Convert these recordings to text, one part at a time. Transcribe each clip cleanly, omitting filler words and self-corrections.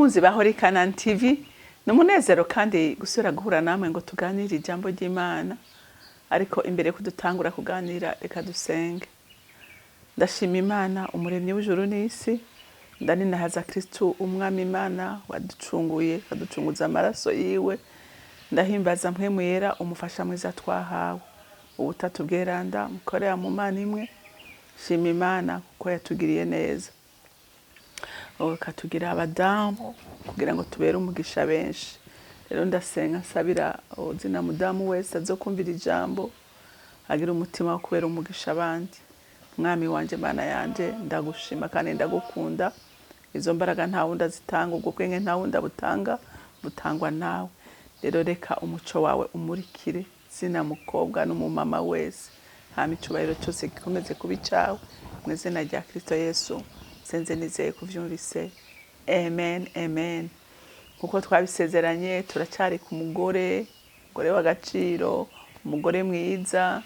bakunzi ba CANAAN TV numunezero kandi gusura guhura namwe ngo tuganire ijambo ry'Imana. Ariko imbere kudutangura kuganira reka dusenge. Ndashima Imana umuremyi w'ijuru n'isi, ndaninahaza Kristo umwami Imana waducunguye kaducunguza amaraso yiwe. Ndahimbaza mpwemu yera umufasha mwiza twahawe, ubutatu bweranda mukorera mu Mana imwe. Shima Imana kuko yatugiriye neza, katugira abadamu kugira ngo tubere umugisha benshi. Rero ndasenga nsabira uzina mudamu wese azokumvira ijambo agira umutima wo kubera umugisha abandi. Mwami wanje Mana yanje ndagushima kandi ndagukunda. Izo mbaraga nta wundi azitanga, ubwo bwenge nta wundi butanga, butangwa nawe. Rero reka umuco wawe umurikire zina mukobwa n'umumama wese, hama icubahiro cyose gikomeze kuba icawe mu izina rya Kristo Yesu. Senze nizeye kuvyumvise. Amen, amen. Kuko twabisezeranye turacari ku mugore w'agaciro, umugore mwiza,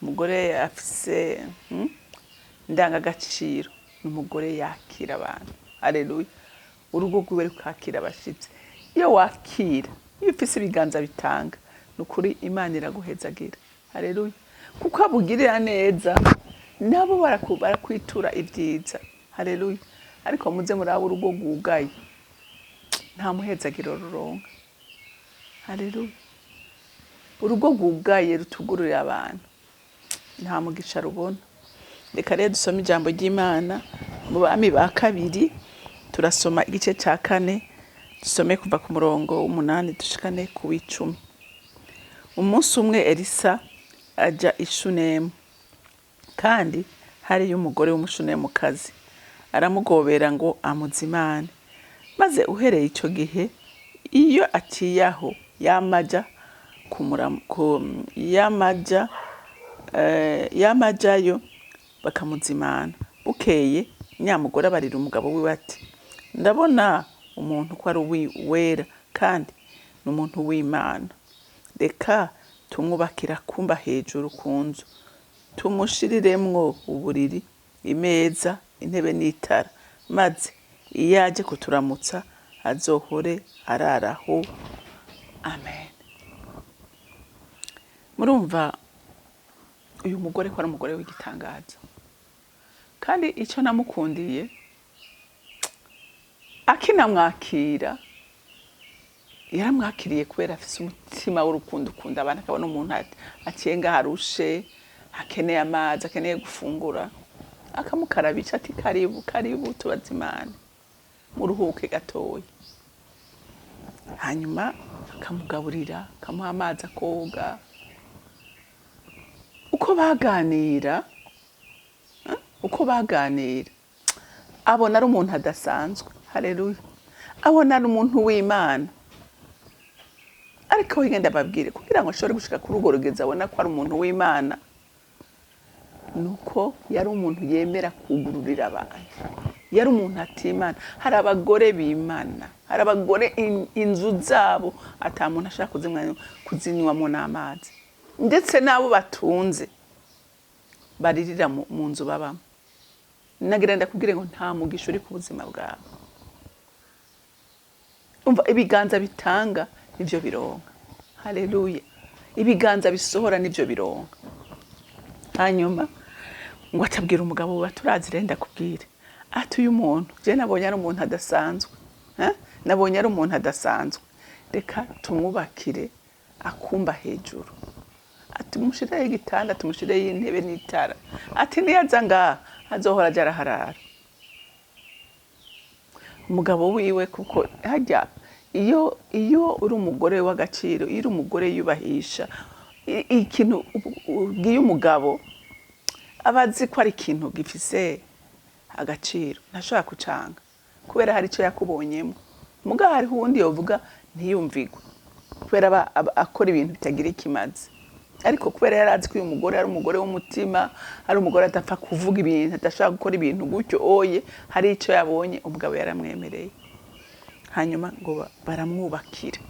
umugore afise ndangagaciro, n'umugore yakira abantu. Haleluya. Urugo rwiwe rukakira abashitsi. Iyo wakira, iyo ufise ibiganza bitanga, nukuri Imana iraguhezagira. Haleluya. Kuko abugirira neza nabo barakwitura ibyiza. Haleluya. Ariko muze muraba urugo rwugaye nta muhezagiro ruronka. Haleluya. Urugo rwugaye rutugururira abantu nta mugisha rubona. Reka rero dusome ijambo ry'Imana mu bami ba kabiri, turasoma igice ca 4, dusome kuva ku murongo w'8 dushikane ku w'10. Umunsi umwe Elisa aja i Shunemu, kandi hariyo umugore w'umushunemukazi aramugobera ngo amuzimane. Maze uhereye ico gihe iyo aciyaho yamajayo bakamuzimana. Bukeye nyamugore abarira umugabo wiwe ati, ndabona umuntu ko ari wera kandi n'umuntu w'Imana. Reka tumwubakira kumba hejuru ku nzu, tumushiriremwo uburiri, imeza, intebe n'itara, maze iyo aje kuturamutsa azohore araraho. Amen. Murumva uyu mugore ko ari umugore w'igitangaza, kandi icyo namukundiye akinamwakira, yaramwakiriye kubera afise umutima w'urukundo, ukunda abantu, akabona umuntu acenga harushe, akeneye amazi, akeneye gufungura, akamukarabisha ati karibu karibu tubazimane muruhuke gatoya. Hanyuma akamugaburira, akamuha amazi akoga. Uko baganira abona ari umuntu adasanzwe. Haleluya. Abona ari umuntu w'Imana. Ariko wigenda babwire kugira ngo ashobore gushika ku rugo rugeze abona ko ari umuntu w'Imana, nuko yari umuntu yemera kugururira abantu, yari umuntu atimana. Hari abagore b'Imana, hari abagore inzu zabo ata muntu ashaka kuzinywamo n'amazi, ndetse nabo batunze baririra mu nzu babamo. Nagira ndakubwire ngo nta mugisha uri ku buzima bwawe. Umva, ibiganza bitanga nivyo bironka. Haleluya. Ibiganza bisohora nivyo bironka. Hanyuma ngo atabwira umugabo we, turazi renda kubwire ati uyu muntu je nabonye ari umuntu adasanzwe, nabonye ari umuntu adasanzwe. Reka tumwubakire akumba hejuru, ati mushire igitanda, tumushire y'intebe n'itara, ati niyaza ngaha azohora aja araharara. Umugabo wiwe kuko hajya iyo uri umugore w'agaciro, iyo uri umugore yubahisha ikintu ubwiye umugabo, abazi ko ari ikintu gifise agaciro, ntashobora kucanga kubera hari ico yakubonyemo. Mugabo hariho uwundi yovuga ntiyumvigwe kubera akora ibintu bitagira ikimazi. Ariko kubera yarazi ko uyu mugore ari umugore w'umutima, ari umugore adapfa kuvuga ibintu, adashaka gukora ibintu gutyo oye, hari ico yabonye, umugabo yaramwemereye. Hanyuma ngo baramwubakira.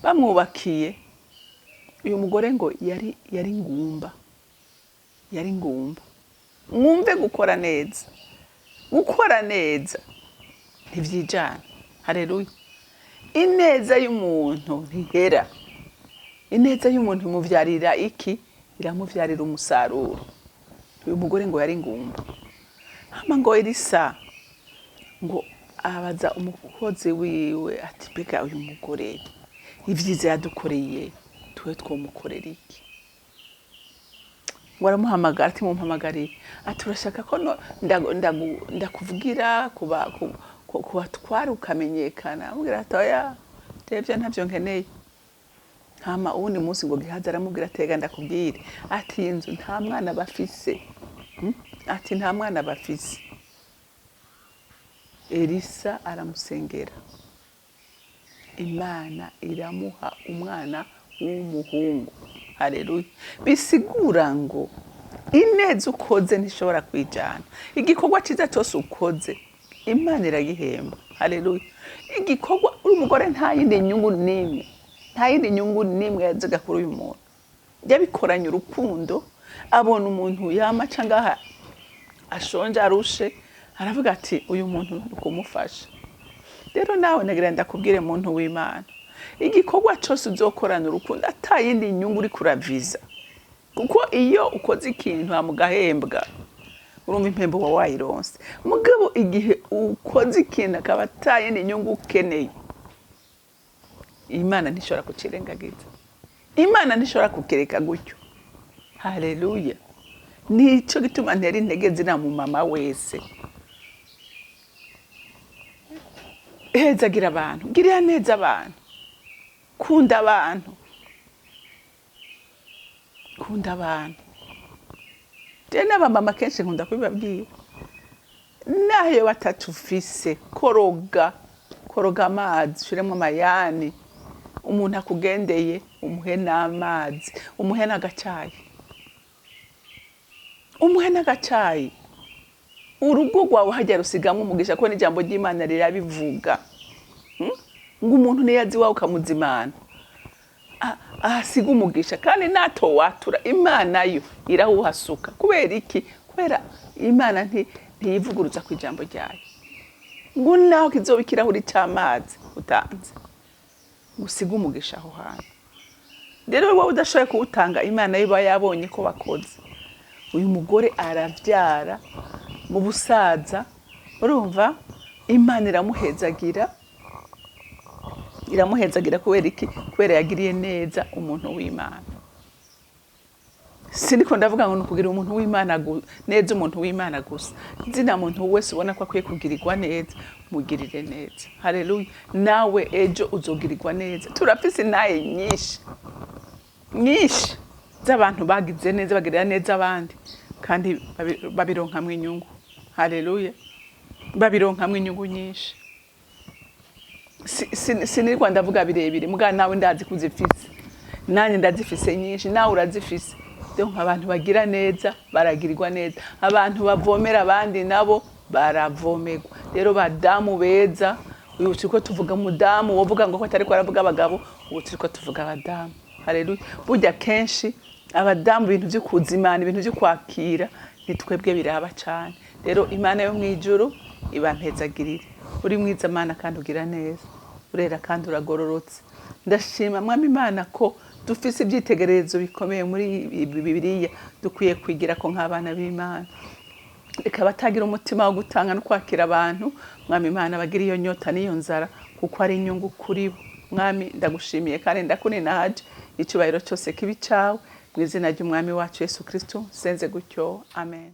Bamwubakiye, uyu mugore ngo yari ngumba. Yari ngumba. Mwumve gukora neza ntivyijana. Haleluya. Ineza y'umuntu ntihera. Ineza y'umuntu imuvyarira iki? Iramuvyarira umusaruro. Uyu mugore ngo yari ingumba. Hama ngo Elisa ngo abaza umukozi wiwe ati mbega uyu mugore ivyiza yadukoreye tuwe twomukorera iki? Ngo aramuhamagara ati mumpamagarire ati urashaka ko ndakuvugira kubatwara ukamenyekana? Amubwira ati oya tevye ntavyo nkeneye. Hama uwundi munsi ngo Gihazi aramubwira atega ndakubwire ati inzu nta mwana bafise. Ati nta mwana bafise. Elisa aramusengera, Imana iramuha umwana w'umuhungu. Haleluya. Bisigura ngo ineza ukoze ntishobora kwijana. Igikorwa ciza cyose ukoze Imana iragihemba. Haleluya. Igikorwa uri umugore nta yindi nyungu nimwe, nta yindi nyungu nimwe yazaga kuri uyu muntu. Yabikoranye urukundo, abona umuntu yama cangaha ashonje arushe, aravuga ati uyu muntu ukumufasha. Rero nawe nagira ndakubwire muntu w'Imana, igikorwa cyose uzokorana urukundo atayindi nyungu uri kuraviza. Kuko iyo ukoze ikintu amugahembwa urumva impembo wa wayironse. Mugabo igihe ukoze ikintu akaba atayindi nyungu ukeneye, Imana ntishobora kucirengagiza. Imana ntishobora kukereka gutyo. Haleluya. Nico gituma ntera intege zina mu mama wese. Hezagira abantu, girira neza abantu, kunda abantu, kunda abantu. Je n'abamama kenshi nkunda kubibabwira, nayo batatufise koroga amazi ushiremo amayani, umuntu akugendeye umuhe n'amazi, umuhe n'agacayi, umuhe n'agacayi. Urugo rwawe hajya rusigamo umugisha ko n'ijambo ry'Imana rirabivuga. Ngo umuntu niyazi wawe ukamuzimana ahasiga umugisha, kandi nato watura Imana yo irawuhasuka. Kubera iki? Kubera Imana ntiyivuguruza ku ijambo ryayo. Ngo naho kizoba ikirahuri cy'amazi utanze gusiga umugisha aho hantu. Rero wowe udashoboye kuwutanga, Imana iba yabonye ko wakoze. Uyu mugore aravyara mu busaza, urumva Imana iramuhezagira kubera iki? Kubera yagiriye neza umuntu w'Imana. Siniko ndavuga ngo nukugira umuntu w'Imana neza, umuntu w'Imana gusa. Zina muntu wese ubona ko akwiye kugirirwa neza, mugirire neza. Haleluya. Nawe ejo uzogirirwa neza. Turafise naye nyinshi z'abantu bagize neza, bagirira neza abandi, kandi babironkamwe inyungu. Haleluya. Babironkamwe inyungu nyinshi. Sinirwa ndavuga birebire, muga nawe ndazi kuzifise, nanye ndazifise nyinshi, nawe urazifise. Donc abantu bagira neza baragirirwa neza, abantu bavomera abandi nabo baravomerwa. Rero badamu beza, uyu turiko tuvuga mudamu, wovuga ngo ko atari ko aravuga abagabo, ubu turiko tuvuga abadamu. Haleluya. Burya kenshi abadamu ibintu byo kuzimana, ibintu byo kwakira nitwebwe biraba cyane. Rero Imana yo mwijuru ibampezagirire. Uri mwiza Mana kandi ugira neza, urera kandi uragororotse. Ndashima Mwami Imana ko dufise ibyitegererezo bikomeye muri Bibiliya dukwiye kwigira ko nk'abana b'Imana. Reka batagira umutima wo gutanga no kwakira abantu, Mwami Imana bagira iyo nyota n'iyo nzara, kuko ari inyungu kuri bo. Mwami ndagushimiye kandi ndakuninaje, icyubahiro cyose kibi cyawe, mu izina ry'Umwami wacu Yesu Kristo senze gutyo. Amen.